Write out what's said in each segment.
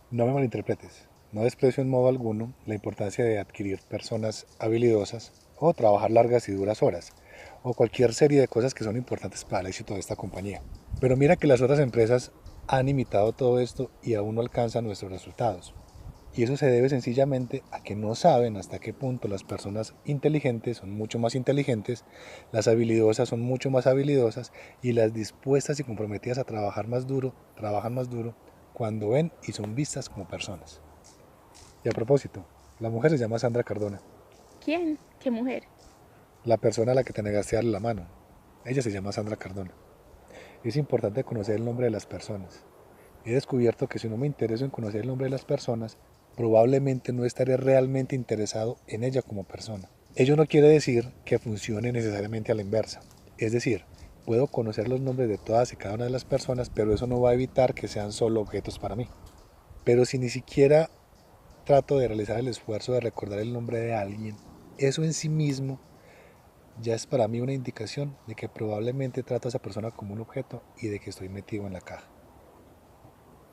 No me malinterpretes, no desprecio en modo alguno la importancia de adquirir personas habilidosas o trabajar largas y duras horas, o cualquier serie de cosas que son importantes para el éxito de esta compañía. Pero mira que las otras empresas han imitado todo esto y aún no alcanzan nuestros resultados. Y eso se debe sencillamente a que no saben hasta qué punto las personas inteligentes son mucho más inteligentes, las habilidosas son mucho más habilidosas y las dispuestas y comprometidas a trabajar más duro, trabajan más duro cuando ven y son vistas como personas. Y a propósito, la mujer se llama Sandra Cardona, ¿Quién? ¿Qué mujer? la persona a la que te negaste a darle la mano. Ella se llama Sandra Cardona. Es importante conocer el nombre de las personas. He descubierto que si no me intereso en conocer el nombre de las personas, probablemente no estaré realmente interesado en ella como persona. Ello no quiere decir que funcione necesariamente a la inversa. Es decir, puedo conocer los nombres de todas y cada una de las personas, pero eso no va a evitar que sean solo objetos para mí. Pero si ni siquiera trato de realizar el esfuerzo de recordar el nombre de alguien, eso en sí mismo ya es para mí una indicación de que probablemente trato a esa persona como un objeto y de que estoy metido en la caja.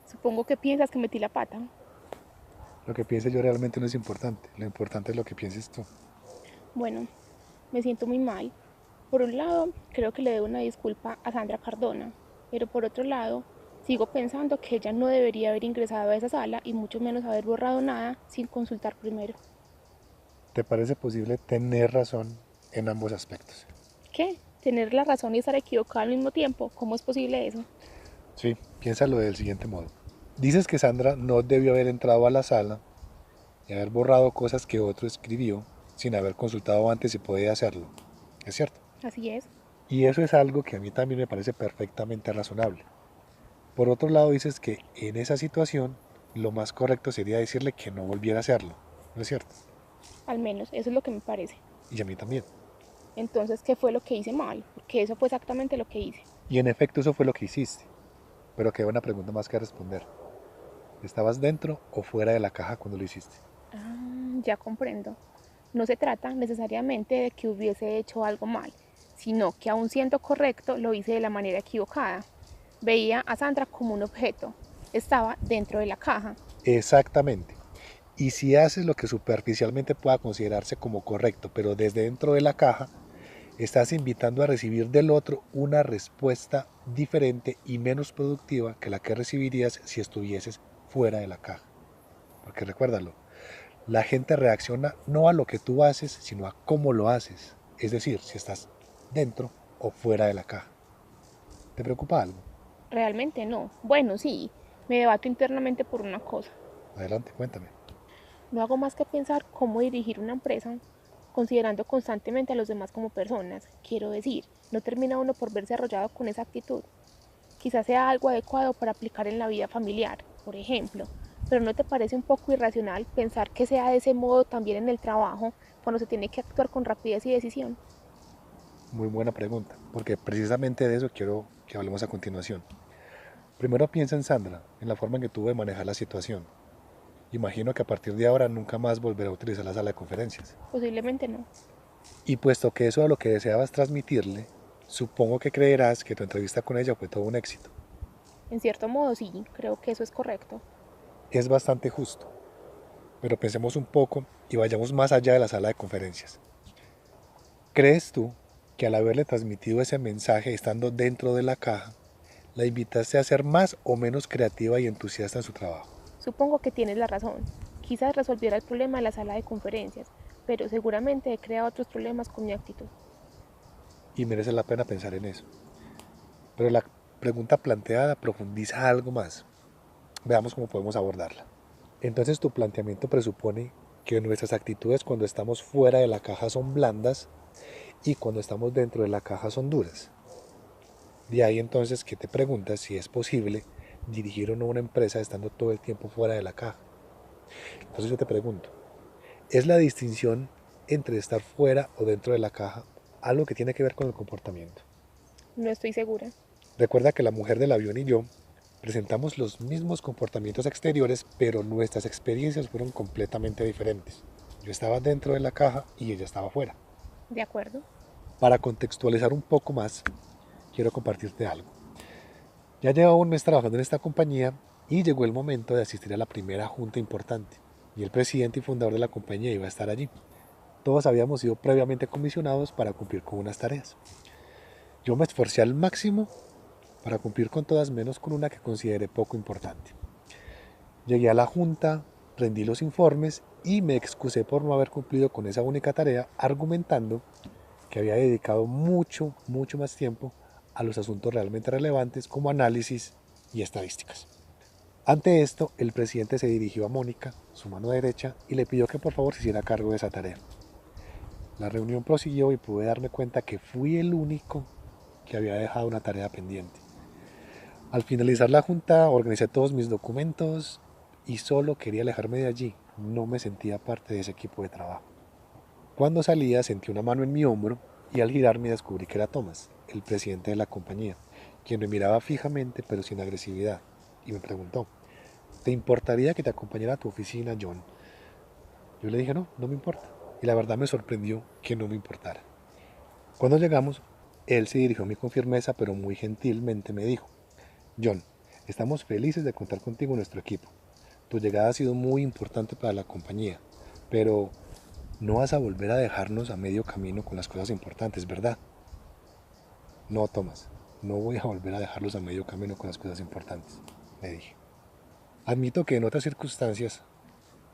Supongo que piensas que metí la pata. Lo que piense yo realmente no es importante, lo importante es lo que pienses tú. Bueno, me siento muy mal. Por un lado, creo que le debo una disculpa a Sandra Cardona, pero por otro lado, sigo pensando que ella no debería haber ingresado a esa sala y mucho menos haber borrado nada sin consultar primero. ¿Te parece posible tener razón en ambos aspectos? ¿Qué? ¿Tener la razón y estar equivocada al mismo tiempo? ¿Cómo es posible eso? Sí, piénsalo del siguiente modo. Dices que Sandra no debió haber entrado a la sala y haber borrado cosas que otro escribió sin haber consultado antes si podía hacerlo. ¿Es cierto? Así es. Y eso es algo que a mí también me parece perfectamente razonable. Por otro lado, dices que en esa situación lo más correcto sería decirle que no volviera a hacerlo. ¿No es cierto? Al menos eso es lo que me parece. Y a mí también. Entonces, ¿qué fue lo que hice mal? Porque eso fue exactamente lo que hice. Y en efecto eso fue lo que hiciste. Pero queda una pregunta más que responder. ¿Estabas dentro o fuera de la caja cuando lo hiciste? Ya comprendo. No se trata necesariamente de que hubiese hecho algo mal, sino que aun siendo correcto lo hice de la manera equivocada. Veía a Sandra como un objeto. Estaba dentro de la caja. Exactamente. Y si haces lo que superficialmente pueda considerarse como correcto, pero desde dentro de la caja, estás invitando a recibir del otro una respuesta diferente y menos productiva que la que recibirías si estuvieses fuera de la caja. Porque recuérdalo, la gente reacciona no a lo que tú haces, sino a cómo lo haces. Es decir, si estás dentro o fuera de la caja. ¿Te preocupa algo? Realmente no. Bueno, sí, me debato internamente por una cosa. Adelante, cuéntame. No hago más que pensar cómo dirigir una empresa considerando constantemente a los demás como personas. Quiero decir, no termina uno por verse arrollado con esa actitud. Quizás sea algo adecuado para aplicar en la vida familiar, por ejemplo, pero ¿no te parece un poco irracional pensar que sea de ese modo también en el trabajo cuando se tiene que actuar con rapidez y decisión? Muy buena pregunta, porque precisamente de eso quiero que hablemos a continuación. Primero piensa en Sandra, en la forma en que tuvo de manejar la situación. Imagino que a partir de ahora nunca más volverá a utilizar la sala de conferencias. Posiblemente no. Y puesto que eso es lo que deseabas transmitirle, supongo que creerás que tu entrevista con ella fue todo un éxito. En cierto modo sí, creo que eso es correcto. Es bastante justo, pero pensemos un poco y vayamos más allá de la sala de conferencias. ¿Crees tú que al haberle transmitido ese mensaje estando dentro de la caja, la invitaste a ser más o menos creativa y entusiasta en su trabajo? Supongo que tienes la razón. Quizás resolviera el problema de la sala de conferencias, pero seguramente he creado otros problemas con mi actitud. Y merece la pena pensar en eso. Pero la pregunta planteada profundiza algo más. Veamos cómo podemos abordarla. Entonces tu planteamiento presupone que nuestras actitudes cuando estamos fuera de la caja son blandas y cuando estamos dentro de la caja son duras. De ahí entonces que te preguntas si es posible dirigir o no una empresa estando todo el tiempo fuera de la caja. Entonces yo te pregunto, ¿es la distinción entre estar fuera o dentro de la caja algo que tiene que ver con el comportamiento? No estoy segura. Recuerda que la mujer del avión y yo presentamos los mismos comportamientos exteriores, pero nuestras experiencias fueron completamente diferentes. Yo estaba dentro de la caja y ella estaba fuera. ¿De acuerdo? Para contextualizar un poco más, quiero compartirte algo. Ya llevo un mes trabajando en esta compañía Y llegó el momento de asistir a la primera junta importante, y el presidente y fundador de la compañía iba a estar allí. Todos habíamos sido previamente comisionados para cumplir con unas tareas. Yo me esforcé al máximo para cumplir con todas menos con una que consideré poco importante. Llegué a la junta, rendí los informes y me excusé por no haber cumplido con esa única tarea, argumentando que había dedicado mucho más tiempo a los asuntos realmente relevantes como análisis y estadísticas. Ante esto, el presidente se dirigió a Mónica, su mano derecha, y le pidió que por favor se hiciera cargo de esa tarea. La reunión prosiguió y pude darme cuenta que fui el único que había dejado una tarea pendiente. Al finalizar la junta, organicé todos mis documentos y solo quería alejarme de allí. No me sentía parte de ese equipo de trabajo. Cuando salía sentí una mano en mi hombro y al girarme descubrí que era Thomas, el presidente de la compañía, quien me miraba fijamente pero sin agresividad y me preguntó: ¿te importaría que te acompañara a tu oficina, John? Yo le dije no, no me importa. Y la verdad me sorprendió que no me importara. Cuando llegamos, él se dirigió a mí con firmeza pero muy gentilmente me dijo: John, estamos felices de contar contigo en nuestro equipo. Tu llegada ha sido muy importante para la compañía, pero no vas a volver a dejarnos a medio camino con las cosas importantes, ¿verdad? No, Thomas, no voy a volver a dejarlos a medio camino con las cosas importantes, le dije. Admito que en otras circunstancias,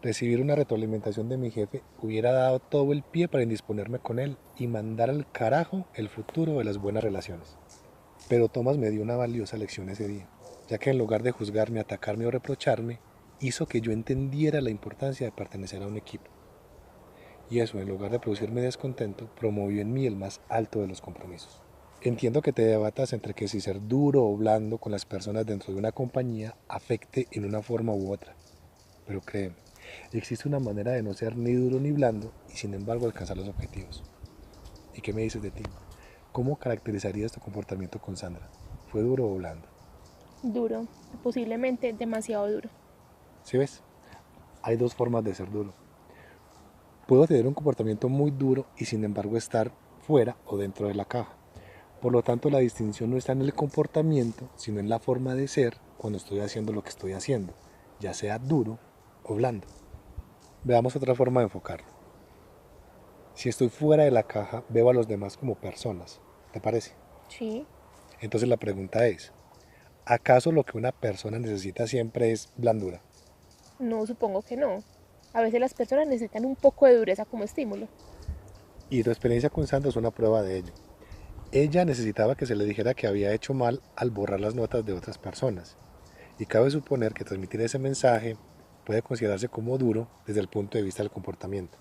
recibir una retroalimentación de mi jefe hubiera dado todo el pie para indisponerme con él y mandar al carajo el futuro de las buenas relaciones. Pero Thomas me dio una valiosa lección ese día, ya que en lugar de juzgarme, atacarme o reprocharme, hizo que yo entendiera la importancia de pertenecer a un equipo. Y eso, en lugar de producirme descontento, promovió en mí el más alto de los compromisos. Entiendo que te debatas entre que si ser duro o blando con las personas dentro de una compañía afecte en una forma u otra. Pero créeme, existe una manera de no ser ni duro ni blando y sin embargo alcanzar los objetivos. ¿Y qué me dices de ti? ¿Cómo caracterizarías tu comportamiento con Sandra? ¿Fue duro o blando? Duro, posiblemente demasiado duro. ¿Sí ves? Hay dos formas de ser duro. Puedo tener un comportamiento muy duro y sin embargo estar fuera o dentro de la caja. Por lo tanto, la distinción no está en el comportamiento, sino en la forma de ser cuando estoy haciendo lo que estoy haciendo, ya sea duro o blando. Veamos otra forma de enfocarlo. Si estoy fuera de la caja, veo a los demás como personas. ¿Te parece? Sí, Entonces la pregunta es, ¿acaso lo que una persona necesita siempre es blandura? no, supongo que no. A veces las personas necesitan un poco de dureza como estímulo. Y tu experiencia con Sandra es una prueba de ello. Ella necesitaba que se le dijera que había hecho mal al borrar las notas de otras personas. Y cabe suponer que transmitir ese mensaje puede considerarse como duro desde el punto de vista del comportamiento.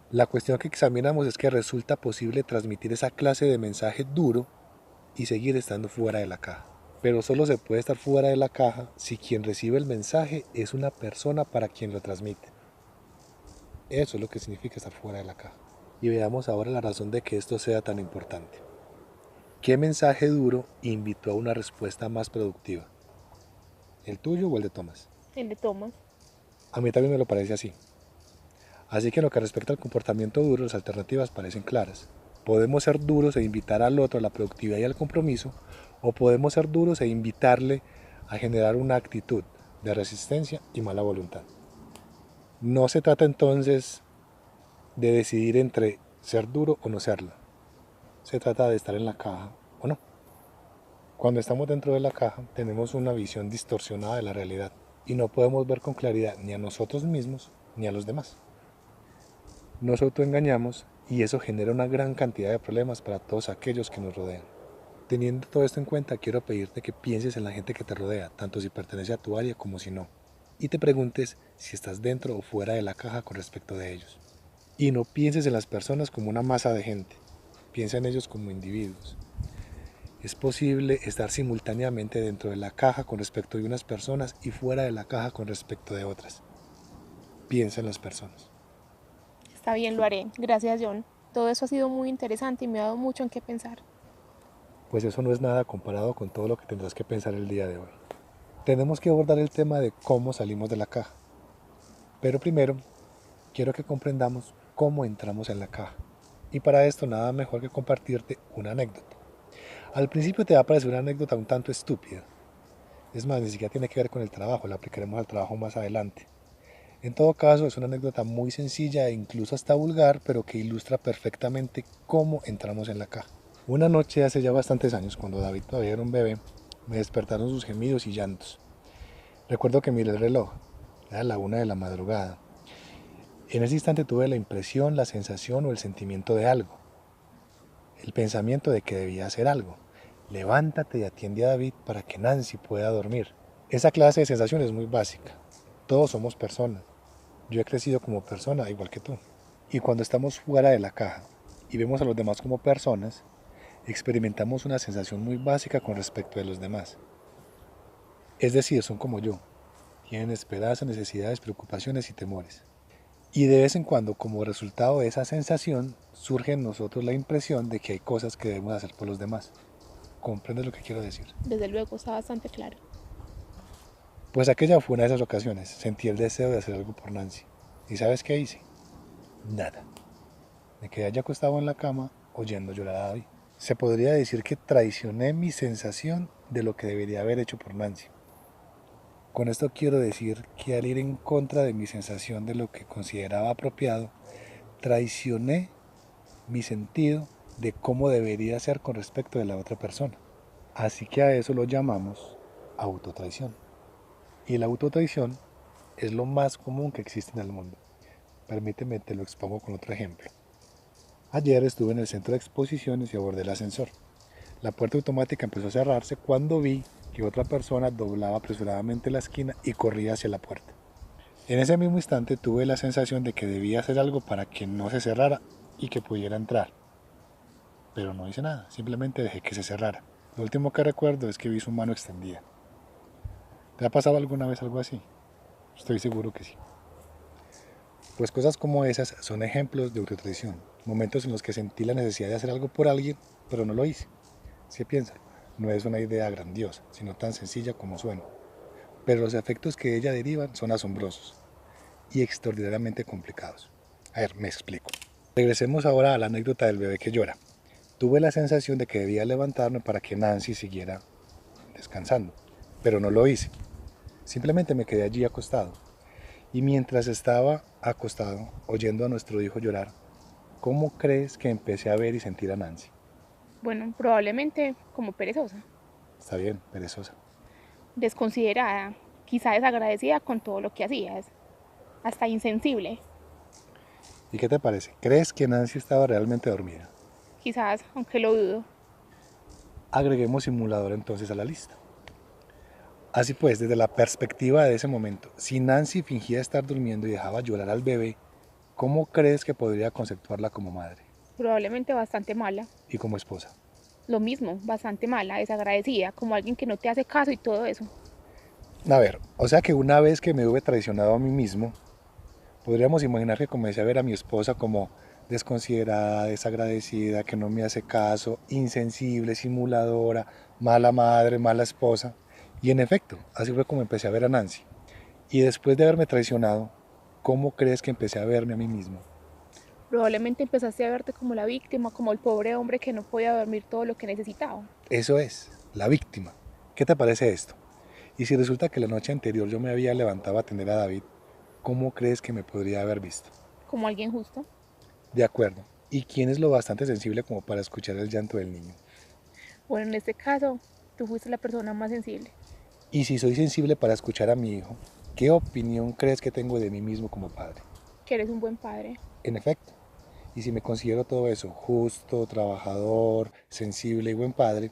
La cuestión que examinamos es que resulta posible transmitir esa clase de mensaje duro y seguir estando fuera de la caja. Pero solo se puede estar fuera de la caja si quien recibe el mensaje es una persona para quien lo transmite. Eso es lo que significa estar fuera de la caja. Y veamos ahora la razón de que esto sea tan importante. ¿Qué mensaje duro invitó a una respuesta más productiva? ¿El tuyo o el de Thomas? El de Thomas. A mí también me lo parece así. Así que en lo que respecta al comportamiento duro, las alternativas parecen claras. Podemos ser duros e invitar al otro a la productividad y al compromiso, o podemos ser duros e invitarle a generar una actitud de resistencia y mala voluntad. No se trata entonces de decidir entre ser duro o no serlo. Se trata de estar en la caja o no. Cuando estamos dentro de la caja tenemos una visión distorsionada de la realidad y no podemos ver con claridad ni a nosotros mismos ni a los demás. Nos autoengañamos y eso genera una gran cantidad de problemas para todos aquellos que nos rodean. Teniendo todo esto en cuenta, quiero pedirte que pienses en la gente que te rodea, tanto si pertenece a tu área como si no, y te preguntes si estás dentro o fuera de la caja con respecto de ellos. Y no pienses en las personas como una masa de gente, piensa en ellos como individuos. Es posible estar simultáneamente dentro de la caja con respecto de unas personas y fuera de la caja con respecto de otras. Piensa en las personas. Está bien, lo haré. Gracias, John. Todo eso ha sido muy interesante y me ha dado mucho en qué pensar. Pues eso no es nada comparado con todo lo que tendrás que pensar el día de hoy. Tenemos que abordar el tema de cómo salimos de la caja. Pero primero, quiero que comprendamos cómo entramos en la caja. Y para esto nada mejor que compartirte una anécdota. Al principio te va a parecer una anécdota un tanto estúpida, Es más, ni siquiera tiene que ver con el trabajo, la aplicaremos al trabajo más adelante. En todo caso, es una anécdota muy sencilla e incluso hasta vulgar, pero que ilustra perfectamente cómo entramos en la caja. Una noche hace ya bastantes años, cuando David todavía era un bebé, me despertaron sus gemidos y llantos. Recuerdo que miré el reloj, era la 1 de la madrugada. En ese instante tuve la impresión, la sensación o el sentimiento de algo, el pensamiento de que debía hacer algo. Levántate y atiende a David para que Nancy pueda dormir. Esa clase de sensación es muy básica. Todos somos personas. Yo he crecido como persona, igual que tú. Y cuando estamos fuera de la caja y vemos a los demás como personas, experimentamos una sensación muy básica con respecto de los demás. Es decir, son como yo. Tienen esperanzas, necesidades, preocupaciones y temores. Y de vez en cuando, como resultado de esa sensación, surge en nosotros la impresión de que hay cosas que debemos hacer por los demás. ¿Comprendes lo que quiero decir? Desde luego, está bastante claro. Pues aquella fue una de esas ocasiones. Sentí el deseo de hacer algo por Nancy. ¿Y sabes qué hice? Nada. Me quedé allá acostado en la cama oyendo llorar a David. Se podría decir que traicioné mi sensación de lo que debería haber hecho por Nancy. Con esto quiero decir que al ir en contra de mi sensación de lo que consideraba apropiado, traicioné mi sentido de cómo debería ser con respecto de la otra persona. Así que a eso lo llamamos autotraición. Y la autotraición es lo más común que existe en el mundo. Permíteme, te lo expongo con otro ejemplo. Ayer estuve en el centro de exposiciones y abordé el ascensor. La puerta automática empezó a cerrarse cuando vi que otra persona doblaba apresuradamente la esquina y corría hacia la puerta. En ese mismo instante tuve la sensación de que debía hacer algo para que no se cerrara y que pudiera entrar. Pero no hice nada, simplemente dejé que se cerrara. Lo último que recuerdo es que vi su mano extendida. ¿Te ha pasado alguna vez algo así? Estoy seguro que sí. Pues cosas como esas son ejemplos de autotraición, momentos en los que sentí la necesidad de hacer algo por alguien, pero no lo hice. ¿Sí piensa? No es una idea grandiosa, sino tan sencilla como suena. Pero los efectos que de ella derivan son asombrosos y extraordinariamente complicados. A ver, me explico. Regresemos ahora a la anécdota del bebé que llora. Tuve la sensación de que debía levantarme para que Nancy siguiera descansando, pero no lo hice. Simplemente me quedé allí acostado. Y mientras estaba acostado, oyendo a nuestro hijo llorar, ¿cómo crees que empecé a ver y sentir a Nancy? Bueno, probablemente como perezosa, Está bien, perezosa. desconsiderada, quizá desagradecida con todo lo que hacías, hasta insensible, ¿Y qué te parece? ¿Crees que Nancy estaba realmente dormida? quizás, aunque lo dudo. Agreguemos simulador entonces a la lista. Así pues, desde la perspectiva de ese momento, si Nancy fingía estar durmiendo y dejaba llorar al bebé, ¿cómo crees que podría conceptuarla como madre Probablemente bastante mala. y como esposa? Lo mismo, bastante mala, desagradecida, como alguien que no te hace caso y todo eso. A ver, o sea que una vez que me hube traicionado a mí mismo, podríamos imaginar que comencé a ver a mi esposa como desconsiderada, desagradecida, que no me hace caso, insensible, simuladora, mala madre, mala esposa. Y en efecto, así fue como empecé a ver a Nancy. Y después de haberme traicionado, ¿cómo crees que empecé a verme a mí mismo? Probablemente empezaste a verte como la víctima, como el pobre hombre que no podía dormir todo lo que necesitaba, Eso es, la víctima. ¿Qué te parece esto? Y si resulta que la noche anterior yo me había levantado a atender a David, ¿cómo crees que me podría haber visto? como alguien justo. De acuerdo. ¿Y quién es lo bastante sensible como para escuchar el llanto del niño? Bueno, en este caso, tú fuiste la persona más sensible, Y si soy sensible para escuchar a mi hijo, ¿qué opinión crees que tengo de mí mismo como padre? que eres un buen padre, En efecto, y si me considero todo eso, justo, trabajador, sensible y buen padre,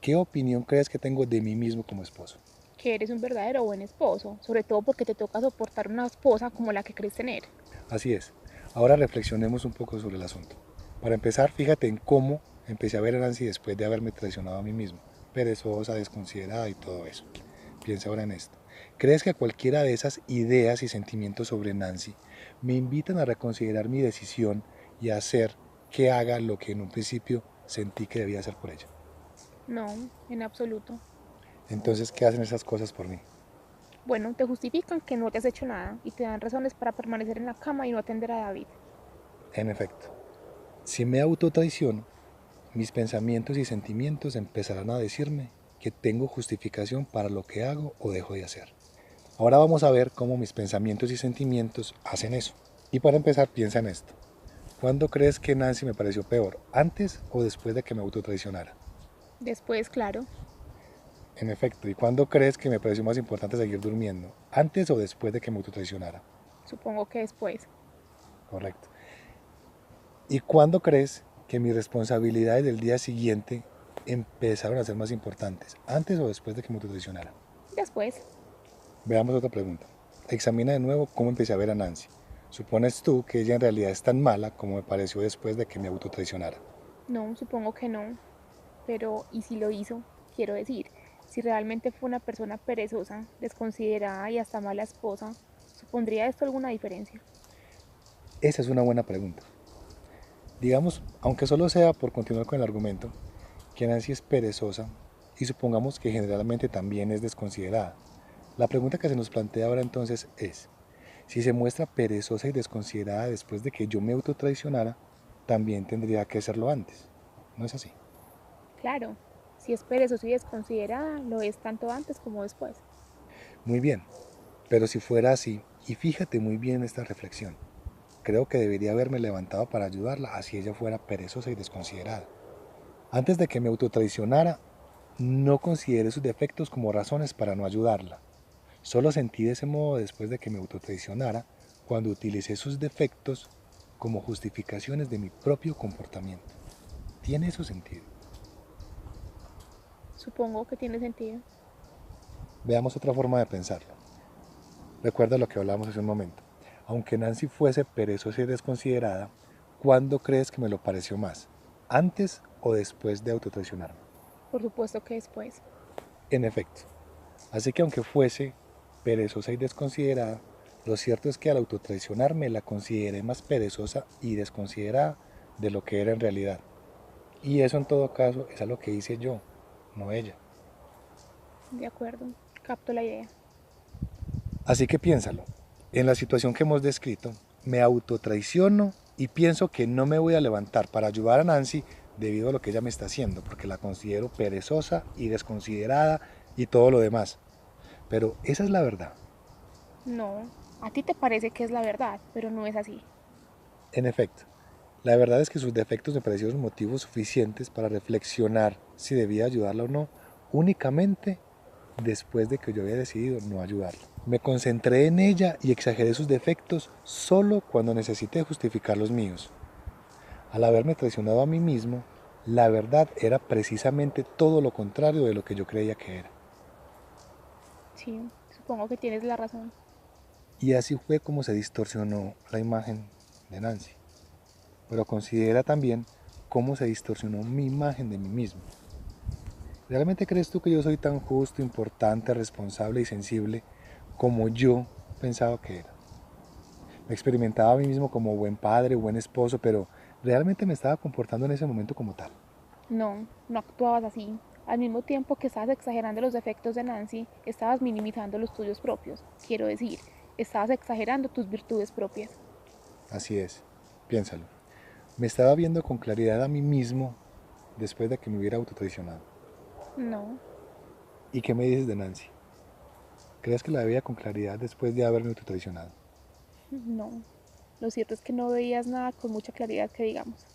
¿qué opinión crees que tengo de mí mismo como esposo? que eres un verdadero buen esposo, sobre todo porque te toca soportar una esposa como la que crees tener. Así es. Ahora reflexionemos un poco sobre el asunto. Para empezar, fíjate en cómo empecé a ver a Nancy después de haberme traicionado a mí mismo. Perezosa, desconsiderada y todo eso. Piensa ahora en esto. ¿Crees que cualquiera de esas ideas y sentimientos sobre Nancy me invitan a reconsiderar mi decisión y a hacer que haga lo que en un principio sentí que debía hacer por ella? No, en absoluto. Entonces, ¿qué hacen esas cosas por mí? Bueno, te justifican que no te has hecho nada y te dan razones para permanecer en la cama y no atender a David. En efecto, si me autotraiciono, mis pensamientos y sentimientos empezarán a decirme que tengo justificación para lo que hago o dejo de hacer. Ahora vamos a ver cómo mis pensamientos y sentimientos hacen eso. Y para empezar, piensa en esto. ¿Cuándo crees que Nancy me pareció peor? ¿Antes o después de que me autotraicionara? Después, claro, En efecto, ¿y cuándo crees que me pareció más importante seguir durmiendo? ¿Antes o después de que me autotraicionara? supongo que después. Correcto. ¿Y cuándo crees que mis responsabilidades del día siguiente empezaron a ser más importantes? ¿Antes o después de que me autotraicionara? Después, Veamos otra pregunta. Examina de nuevo cómo empecé a ver a Nancy. ¿Supones tú que ella en realidad es tan mala como me pareció después de que me autotraicionara? no, supongo que no. Pero, ¿y si lo hizo? Quiero decir, si realmente fue una persona perezosa, desconsiderada y hasta mala esposa, ¿supondría esto alguna diferencia? Esa es una buena pregunta. Digamos, aunque solo sea por continuar con el argumento, que Nancy es perezosa y supongamos que generalmente también es desconsiderada. La pregunta que se nos plantea ahora entonces es, si se muestra perezosa y desconsiderada después de que yo me autotraicionara, también tendría que serlo antes. ¿No es así? Claro, si es perezosa y desconsiderada, lo es tanto antes como después. Muy bien, pero si fuera así, y fíjate muy bien esta reflexión, creo que debería haberme levantado para ayudarla así ella fuera perezosa y desconsiderada. Antes de que me autotraicionara, no consideré sus defectos como razones para no ayudarla. Solo sentí de ese modo después de que me autotraicionara cuando utilicé sus defectos como justificaciones de mi propio comportamiento. ¿Tiene eso sentido? Supongo que tiene sentido. Veamos otra forma de pensarlo. Recuerda lo que hablamos hace un momento. Aunque Nancy fuese perezosa y desconsiderada, ¿cuándo crees que me lo pareció más? ¿Antes o después de autotraicionarme? Por supuesto que después. En efecto. Así que aunque fuese perezosa y desconsiderada, lo cierto es que al autotraicionarme la consideré más perezosa y desconsiderada de lo que era en realidad. Y eso en todo caso es a lo que hice yo, no ella. De acuerdo, capto la idea. Así que piénsalo. En la situación que hemos descrito, me autotraiciono y pienso que no me voy a levantar para ayudar a Nancy debido a lo que ella me está haciendo, porque la considero perezosa y desconsiderada y todo lo demás. Pero esa es la verdad. No, a ti te parece que es la verdad, pero no es así. En efecto, la verdad es que sus defectos me parecieron motivos suficientes para reflexionar si debía ayudarla o no, únicamente después de que yo había decidido no ayudarla. Me concentré en ella y exageré sus defectos solo cuando necesité justificar los míos. Al haberme traicionado a mí mismo, la verdad era precisamente todo lo contrario de lo que yo creía que era. Sí, supongo que tienes la razón. Y así fue como se distorsionó la imagen de Nancy. Pero considera también cómo se distorsionó mi imagen de mí mismo. ¿Realmente crees tú que yo soy tan justo, importante, responsable y sensible como yo pensaba que era? Me experimentaba a mí mismo como buen padre, buen esposo, pero realmente me estaba comportando en ese momento como tal. No, no actuabas así. Al mismo tiempo que estabas exagerando los defectos de Nancy, estabas minimizando los tuyos propios. Quiero decir, estabas exagerando tus virtudes propias. Así es, piénsalo. Me estaba viendo con claridad a mí mismo después de que me hubiera autotraicionado. No, ¿Y qué me dices de Nancy? ¿Crees que la veía con claridad después de haberme autotraicionado? no. Lo cierto es que no veías nada con mucha claridad que digamos.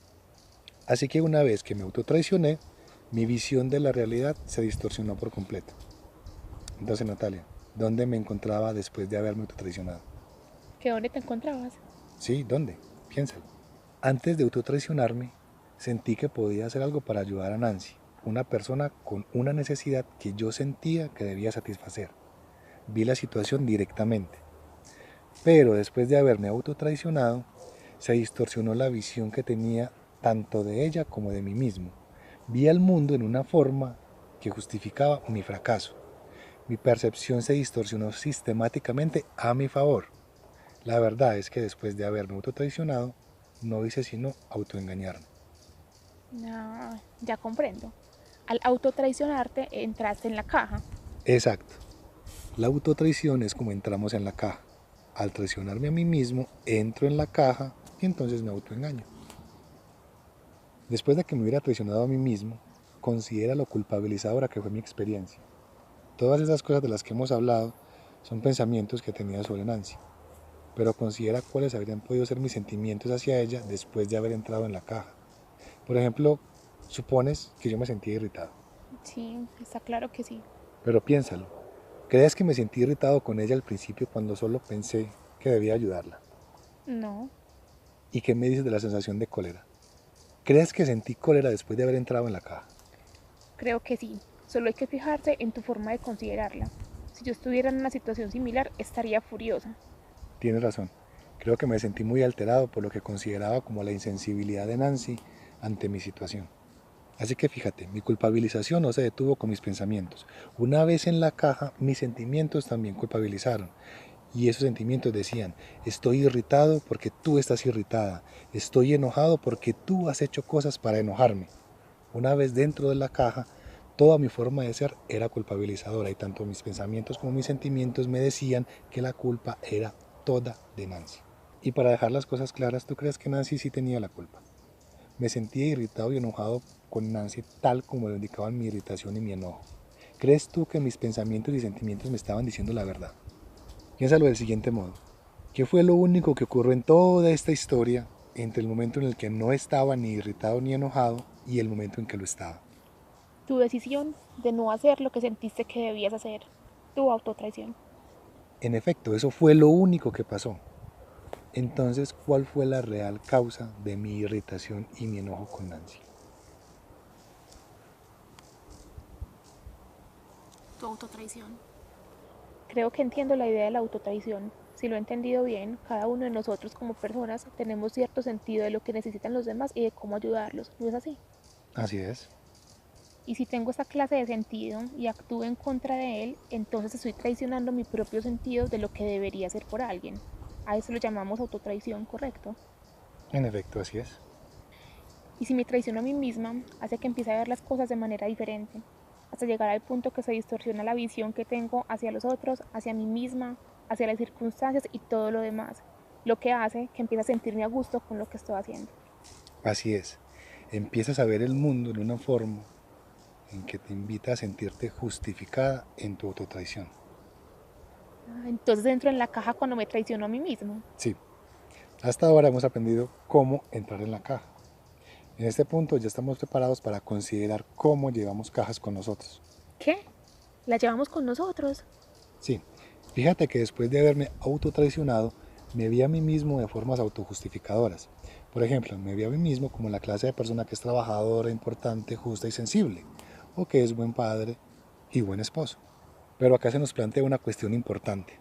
Así que una vez que me autotraicioné, mi visión de la realidad se distorsionó por completo. Entonces, Natalia, ¿dónde me encontraba después de haberme autotraicionado? ¿Que dónde te encontrabas? Sí, ¿dónde? Piénsalo. Antes de autotraicionarme, sentí que podía hacer algo para ayudar a Nancy, una persona con una necesidad que yo sentía que debía satisfacer. Vi la situación directamente. Pero después de haberme autotraicionado, se distorsionó la visión que tenía tanto de ella como de mí mismo. Vi al mundo en una forma que justificaba mi fracaso. Mi percepción se distorsionó sistemáticamente a mi favor. La verdad es que después de haberme autotraicionado, no hice sino autoengañarme. Ah, ya comprendo. Al autotraicionarte entraste en la caja. Exacto. La autotraición es como entramos en la caja. Al traicionarme a mí mismo, entro en la caja y entonces me autoengaño. Después de que me hubiera traicionado a mí mismo, considera lo culpabilizadora que fue mi experiencia. Todas esas cosas de las que hemos hablado son pensamientos que tenía sobre Nancy, pero considera cuáles habrían podido ser mis sentimientos hacia ella después de haber entrado en la caja. Por ejemplo, supones que yo me sentía irritado, Sí, está claro que sí. pero piénsalo. ¿Crees que me sentí irritado con ella al principio cuando solo pensé que debía ayudarla? No, ¿Y qué me dices de la sensación de cólera? ¿Crees que sentí cólera después de haber entrado en la caja? creo que sí. Solo hay que fijarse en tu forma de considerarla. Si yo estuviera en una situación similar, estaría furiosa. Tienes razón. Creo que me sentí muy alterado por lo que consideraba como la insensibilidad de Nancy ante mi situación. Así que fíjate, mi culpabilización no se detuvo con mis pensamientos. Una vez en la caja, mis sentimientos también culpabilizaron. Y esos sentimientos decían, estoy irritado porque tú estás irritada, estoy enojado porque tú has hecho cosas para enojarme. Una vez dentro de la caja, toda mi forma de ser era culpabilizadora y tanto mis pensamientos como mis sentimientos me decían que la culpa era toda de Nancy. Y para dejar las cosas claras, ¿tú crees que Nancy sí tenía la culpa? Me sentía irritado y enojado con Nancy tal como lo indicaban mi irritación y mi enojo. ¿Crees tú que mis pensamientos y sentimientos me estaban diciendo la verdad? Piénsalo del siguiente modo. ¿Qué fue lo único que ocurrió en toda esta historia entre el momento en el que no estaba ni irritado ni enojado y el momento en que lo estaba? Tu decisión de no hacer lo que sentiste que debías hacer. Tu autotraición. En efecto, eso fue lo único que pasó. Entonces, ¿cuál fue la real causa de mi irritación y mi enojo con Nancy? Tu autotraición. Creo que entiendo la idea de la autotraición. Si lo he entendido bien, cada uno de nosotros como personas tenemos cierto sentido de lo que necesitan los demás y de cómo ayudarlos. ¿No es así? Así es. Y si tengo esa clase de sentido y actúo en contra de él, entonces estoy traicionando mi propio sentido de lo que debería ser por alguien. A eso lo llamamos autotraición, ¿correcto? En efecto, así es. Y si me traiciono a mí misma, hace que empiece a ver las cosas de manera diferente, hasta llegar al punto que se distorsiona la visión que tengo hacia los otros, hacia mí misma, hacia las circunstancias y todo lo demás, lo que hace que empiece a sentirme a gusto con lo que estoy haciendo. Así es. Empiezas a ver el mundo en una forma en que te invita a sentirte justificada en tu autotraición. Entonces entro en la caja cuando me traiciono a mí mismo. Sí, hasta ahora hemos aprendido cómo entrar en la caja. En este punto ya estamos preparados para considerar cómo llevamos cajas con nosotros. ¿Qué? ¿La llevamos con nosotros? Sí, fíjate que después de haberme autotraicionado, me vi a mí mismo de formas autojustificadoras. Por ejemplo, me vi a mí mismo como la clase de persona que es trabajadora, importante, justa y sensible, o que es buen padre y buen esposo. Pero acá se nos plantea una cuestión importante.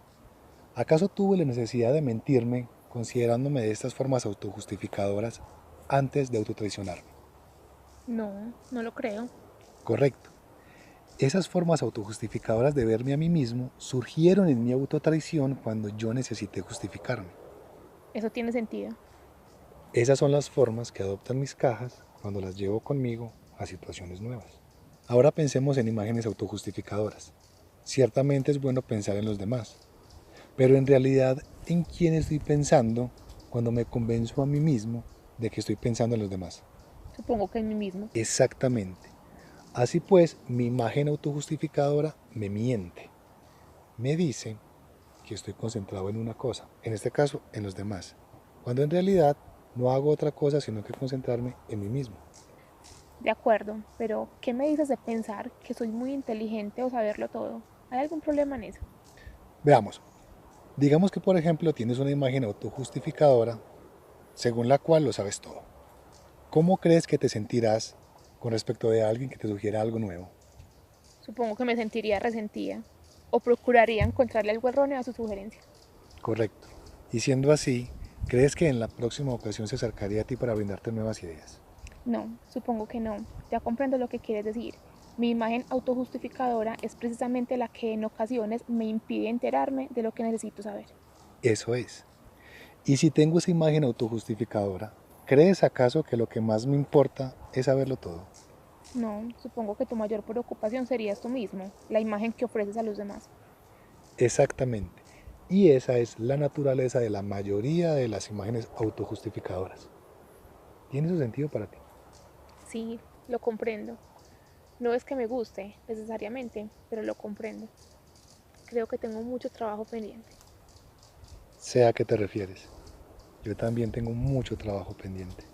¿Acaso tuve la necesidad de mentirme considerándome de estas formas autojustificadoras antes de autotraicionarme? No, no lo creo. Correcto. Esas formas autojustificadoras de verme a mí mismo surgieron en mi autotraición cuando yo necesité justificarme. Eso tiene sentido. Esas son las formas que adoptan mis cajas cuando las llevo conmigo a situaciones nuevas. Ahora pensemos en imágenes autojustificadoras. Ciertamente es bueno pensar en los demás, pero en realidad, ¿en quién estoy pensando cuando me convenzo a mí mismo de que estoy pensando en los demás? Supongo que en mí mismo. Exactamente. Así pues, mi imagen autojustificadora me miente. Me dice que estoy concentrado en una cosa, en este caso en los demás, cuando en realidad no hago otra cosa sino que concentrarme en mí mismo. De acuerdo, pero ¿qué me dices de pensar que soy muy inteligente o saberlo todo? ¿Hay algún problema en eso? Veamos, digamos que por ejemplo tienes una imagen autojustificadora según la cual lo sabes todo. ¿Cómo crees que te sentirás con respecto de alguien que te sugiera algo nuevo? Supongo que me sentiría resentida o procuraría encontrarle algo erróneo a su sugerencia. Correcto. Y siendo así, ¿crees que en la próxima ocasión se acercaría a ti para brindarte nuevas ideas? No, supongo que no. Ya comprendo lo que quieres decir. Mi imagen autojustificadora es precisamente la que en ocasiones me impide enterarme de lo que necesito saber. Eso es. Y si tengo esa imagen autojustificadora, ¿crees acaso que lo que más me importa es saberlo todo? No, supongo que tu mayor preocupación serías tú mismo, la imagen que ofreces a los demás. Exactamente. Y esa es la naturaleza de la mayoría de las imágenes autojustificadoras. ¿Tiene su sentido para ti? Sí, lo comprendo. No es que me guste necesariamente, pero lo comprendo. Creo que tengo mucho trabajo pendiente. Sé a qué te refieres. Yo también tengo mucho trabajo pendiente.